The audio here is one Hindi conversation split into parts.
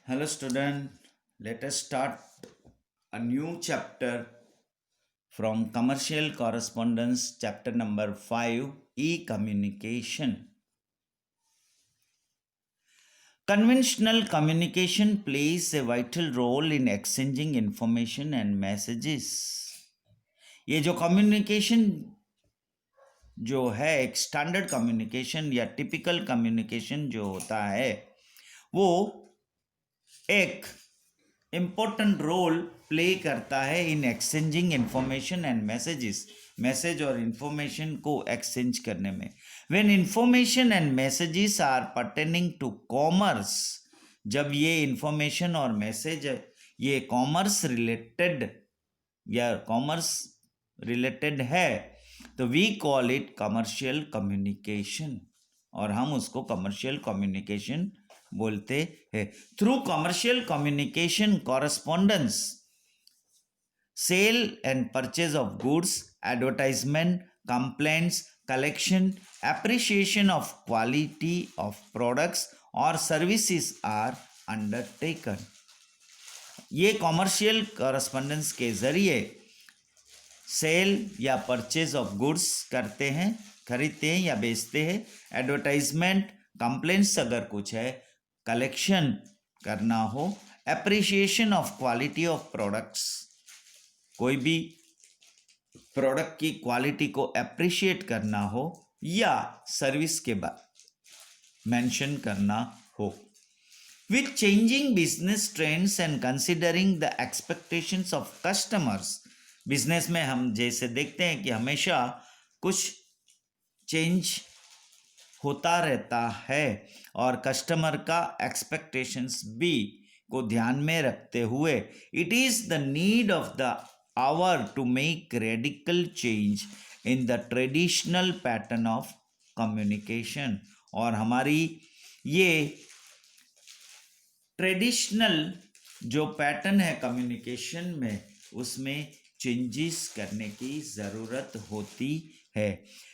Hello, student. Let us start a new chapter from Commercial Correspondence, chapter number 5, E-Communication. Conventional communication plays a vital role in exchanging information and messages. ये जो कम्युनिकेशन जो है एक स्टैंडर्ड कम्युनिकेशन या टिपिकल कम्युनिकेशन जो होता है वो एक इम्पोर्टेंट रोल प्ले करता है in exchanging information and messages message और इंफॉर्मेशन को एक्सचेंज करने में when information and messages are pertaining to commerce जब ये इंफॉर्मेशन और मैसेज ये कॉमर्स रिलेटेड या कॉमर्स रिलेटेड है तो we call it commercial communication और हम उसको कमर्शियल कम्युनिकेशन बोलते हैं through commercial communication correspondence sale and purchase of goods advertisement complaints collection appreciation of quality of products और सर्विसेज आर अंडरटेकन ये कमर्शियल कॉरेस्पॉन्डेंस के जरिए सेल या परचेज ऑफ गुड्स करते हैं खरीदते हैं या बेचते हैं एडवर्टाइजमेंट कंप्लेंट्स अगर कुछ है कलेक्शन करना हो appreciation of quality of products कोई भी प्रोडक्ट की क्वालिटी को एप्रिशिएट करना हो या सर्विस के बाद मेंशन करना हो with changing business trends and considering the expectations of customers business में हम जैसे देखते हैं कि हमेशा कुछ चेंज होता रहता है और कस्टमर का एक्सपेक्टेशंस भी को ध्यान में रखते हुए it is the need of the hour to make radical change in the traditional pattern of communication और हमारी ये ट्रेडिशनल जो पैटर्न है कम्युनिकेशन में उसमें चेंजेस करने की ज़रूरत होती है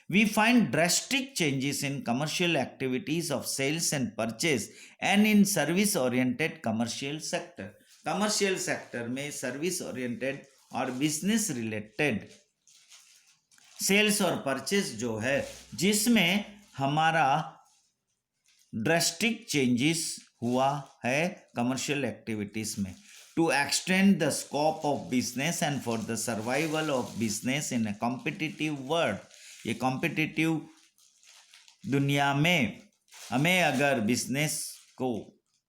we find drastic changes in commercial activities of sales and purchase and in service oriented commercial sector commercial sector में service oriented और business related sales और purchase जो है जिसमें हमारा drastic changes हुआ है commercial activities में to extend the scope of business and for the survival of business in a competitive world ये कॉम्पिटिटिव दुनिया में हमें अगर बिजनेस को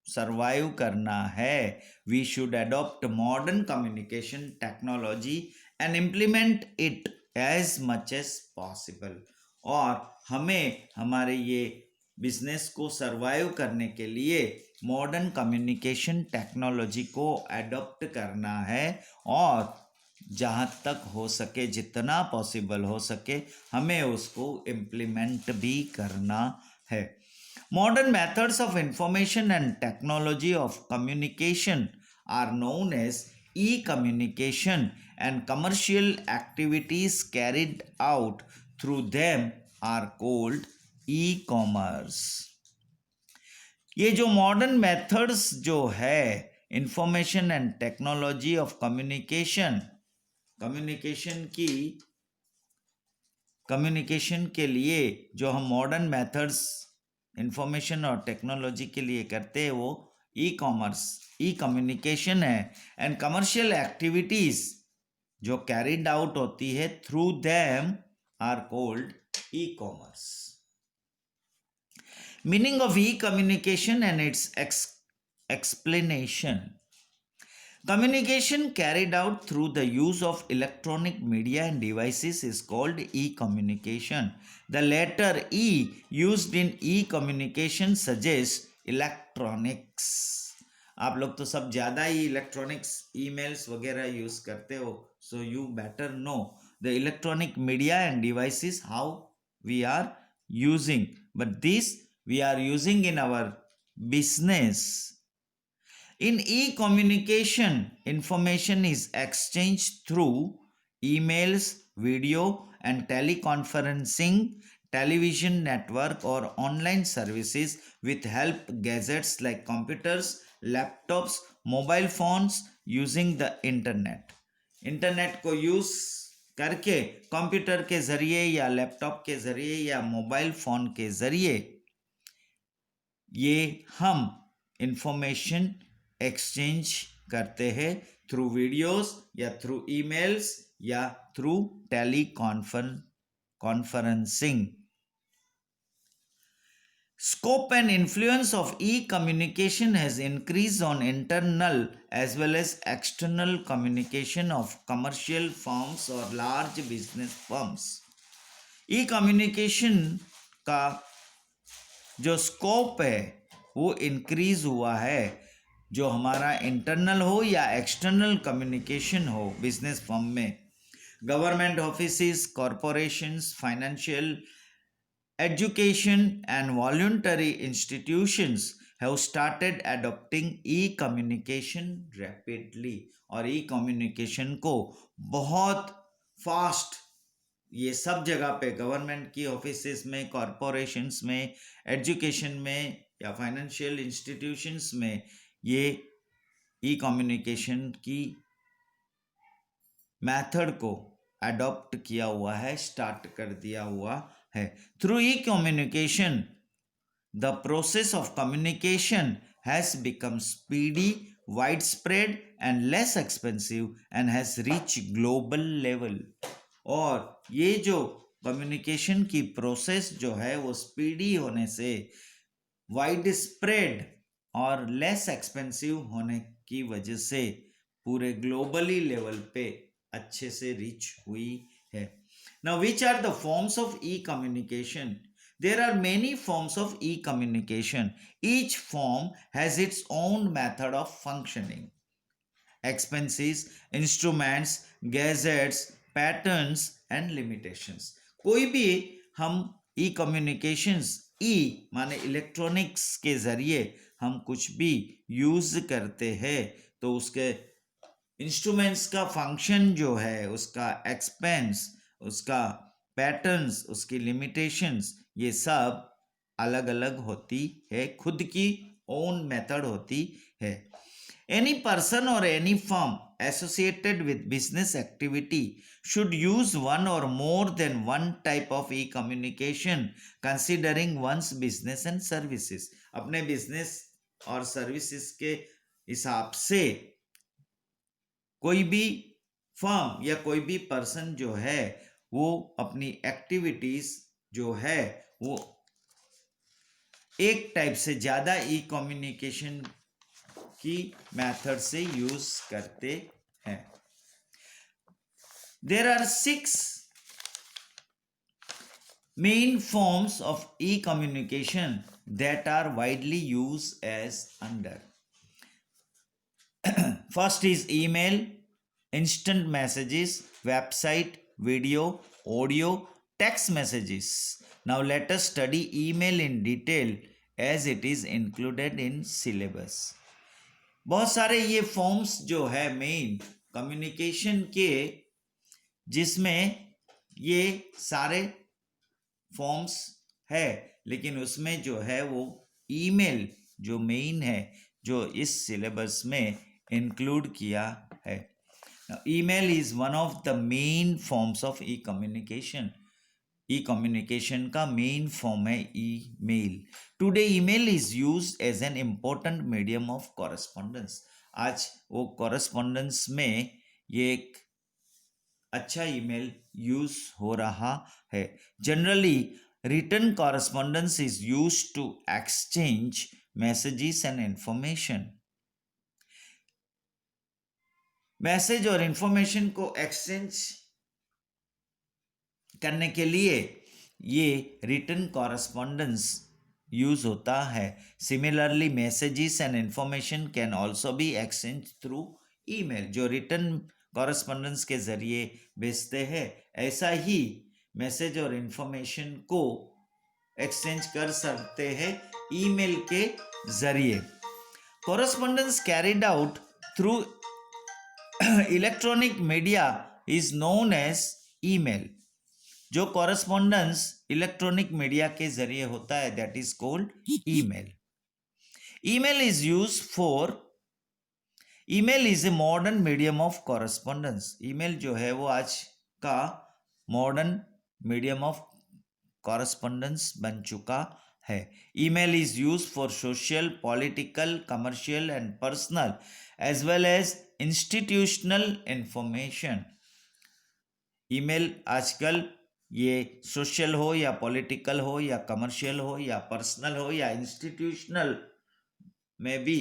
सरवाइव करना है we should adopt modern communication technology and implement it as much as possible और हमें हमारे ये बिजनेस को सरवाइव करने के लिए मॉडर्न कम्युनिकेशन टेक्नोलॉजी को अडॉप्ट करना है और जहाँ तक हो सके जितना पॉसिबल हो सके हमें उसको इम्प्लीमेंट भी करना है modern methods of information and technology of communication are known as e communication and commercial activities carried out through them are called e commerce ये जो मॉडर्न मेथड्स जो है information and technology of communication के लिए जो हम मॉडर्न मेथड्स इंफॉर्मेशन और टेक्नोलॉजी के लिए करते हैं वो ई कॉमर्स ई कम्युनिकेशन है एंड कमर्शियल एक्टिविटीज़ जो कैरिड आउट होती है through them are called e commerce meaning of e communication and it's explanation communication carried out through the use of electronic media and devices is called e-communication the letter e used in e-communication suggests electronics आप लोग तो सब ज़्यादा ही इलेक्ट्रॉनिक्स ईमेल्स वगैरह यूज़ करते हो so you better know the electronic media and devices how we are using but this we are using in our business. In e-communication, information is exchanged through emails, video and teleconferencing television network or online services with help gadgets like computers, laptops, mobile phones using the internet. Internet को यूज करके कंप्यूटर के जरिए या लैपटॉप के जरिए या मोबाइल फोन के जरिए ये हम इंफॉर्मेशन एक्सचेंज करते हैं थ्रू वीडियोस या थ्रू ईमेल्स या through teleconferencing. Scope and influence of e-communication has increased on internal as well as external communication of commercial firms or large business firms. E-communication का जो स्कोप है वो इंक्रीज हुआ है, जो हमारा इंटरनल हो या एक्सटर्नल कम्युनिकेशन हो बिजनेस फर्म में. Government offices, corporations, financial, education and voluntary institutions have started adopting e-communication rapidly. और e-communication को बहुत फास्ट ये सब जगह पे गवर्नमेंट की ऑफिसेस में, कॉरपोरेशंस में, एजुकेशन में या फाइनेंशियल इंस्टीट्यूशंस में ये ई-कम्युनिकेशन की मेथड को अडॉप्ट किया हुआ है, स्टार्ट कर दिया हुआ है. Through E communication the process of communication has become speedy, wide spread and less expensive and has reach global level. और ये जो कम्युनिकेशन की प्रोसेस जो है वो स्पीडी होने से, वाइड स्प्रेड और लेस एक्सपेंसिव होने की वजह से पूरे ग्लोबली लेवल पे अच्छे से रीच हुई है. Now, which are the forms of e-communication? There are many forms of e-communication. Each form has its own method of functioning. Expenses, instruments, gadgets, patterns and limitations. कोई भी हम e-communications, e माने इलेक्ट्रॉनिक्स के जरिए हम कुछ भी यूज करते हैं तो उसके इंस्ट्रूमेंट्स का फंक्शन जो है, उसका एक्सपेंस, उसका पैटर्न्स, उसकी लिमिटेशंस, ये सब अलग अलग होती है, खुद की ओन मेथड होती है. एनी पर्सन और any firm associated with business activity should use one or more than one type of e-communication considering one's business and services. अपने बिजनेस और सर्विसेज के हिसाब से कोई भी फर्म या कोई भी पर्सन जो है वो अपनी एक्टिविटीज जो है वो एक टाइप से ज़्यादा ई कम्युनिकेशन की मेथड से यूज करते हैं. There are 6 main forms of e communication that are widely use as under. First is email, instant messages, website, video, audio, text messages. Now let us study email in detail as it is included in syllabus. बहुत सारे ये फॉर्म्स जो है मेन कम्युनिकेशन के, जिसमें ये सारे फॉर्म्स है, लेकिन उसमें जो है वो ईमेल जो मेन है जो इस सिलेबस में इंक्लूड किया है. Email is one of the main forms of e communication. E communication का मेन फॉर्म है email. Today email is used as an important medium of correspondence. आज वो कॉरेस्पॉन्डेंस में ये एक अच्छा ईमेल यूज हो रहा है. Generally written correspondence is used to exchange messages and information. Message और इंफॉर्मेशन को एक्सचेंज करने के लिए ये रिटन कॉरेस्पॉन्डेंस यूज होता है. Similarly messages and information can also be exchange through email. जो रिटन कॉरेस्पॉन्डेंस के जरिए भेजते हैं, ऐसा ही मैसेज और इंफॉर्मेशन को एक्सचेंज कर सकते हैं ईमेल के जरिए. Correspondence carried out through electronic media is known as email. जो कॉरेस्पॉन्डेंस इलेक्ट्रॉनिक मीडिया के जरिए होता है, that is called email. Email is use for email is a modern medium of correspondence. Email जो है वो आज का मॉडर्न मीडियम ऑफ कॉरेस्पॉन्डेंस बन चुका है. Email is use for social, political, commercial and personal as well as institutional information. Email आजकल ये सोशल हो या पॉलिटिकल हो या कमर्शियल हो या पर्सनल हो या इंस्टीट्यूशनल में भी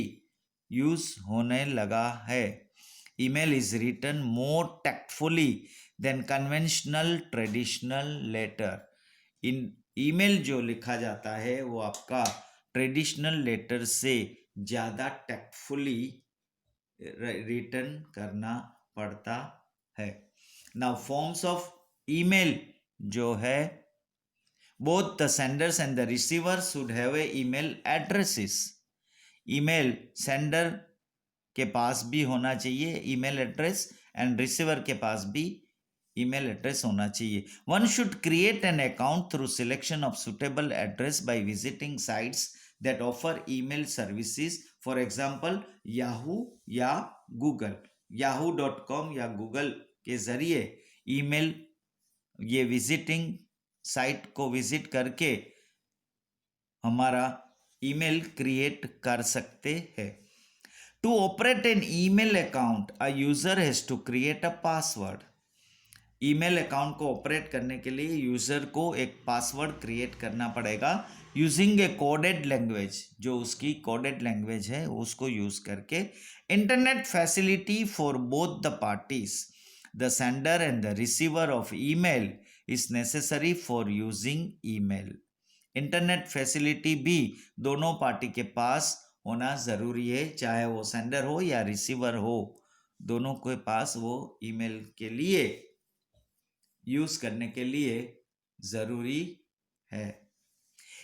यूज होने लगा है. Email is written more tactfully than conventional traditional letter. In email जो लिखा जाता है वो आपका ट्रेडिशनल लेटर से ज़्यादा टैक्टफुली रिटन करना पड़ता है. नाउ फॉर्म्स ऑफ ईमेल जो है, both the Sanders and the receiver should have a email addresses. Email sender के पास भी होना चाहिए ईमेल एड्रेस, एंड रिसीवर के पास भी ईमेल एड्रेस होना चाहिए. One should create an account through selection of suitable address by visiting sites that offer email services. For example Yahoo या गूगल. yahoo.com या गूगल के जरिए ईमेल ये विजिटिंग साइट को विजिट करके हमारा ईमेल क्रिएट कर सकते हैं. To operate an email account a user has to create a password. Email account को ऑपरेट करने के लिए यूजर को एक पासवर्ड क्रिएट करना पड़ेगा यूजिंग ए कोडेड लैंग्वेज. जो उसकी कोडेड लैंग्वेज है उसको यूज करके. Internet facility for both the parties, the sender and the receiver of email is necessary for using email. Internet facility भी दोनों पार्टी के पास होना ज़रूरी है, चाहे वो सेंडर हो या रिसीवर हो, दोनों के पास वो ईमेल के लिए यूज़ करने के लिए ज़रूरी है.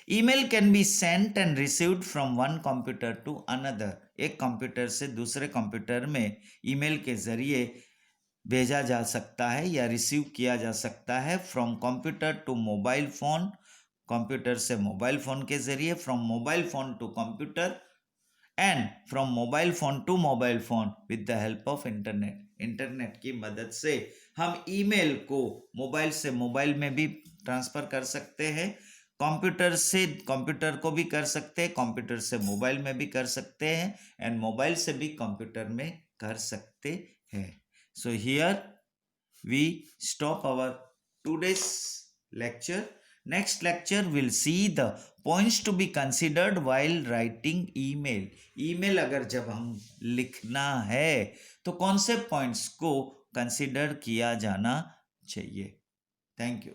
Email can be sent and received from one computer to another. एक कंप्यूटर से दूसरे कंप्यूटर में ईमेल के ज़रिए भेजा जा सकता है या रिसीव किया जा सकता है. From computer to mobile phone, computer से मोबाइल फ़ोन के ज़रिए. From mobile phone to computer, and from mobile phone to mobile phone with the help of internet. Internet की मदद से हम ईमेल को मोबाइल से मोबाइल में भी ट्रांसफ़र कर सकते हैं, कंप्यूटर से कंप्यूटर को भी कर सकते हैं, कंप्यूटर से मोबाइल में भी कर सकते हैं, एंड मोबाइल से भी कंप्यूटर में कर सकते हैं. So here we stop our today's lecture. Next lecture will see the points to be considered while writing email. Email अगर जब हम लिखना है तो कौन से पॉइंट्स को कंसिडर किया जाना चाहिए. Thank you.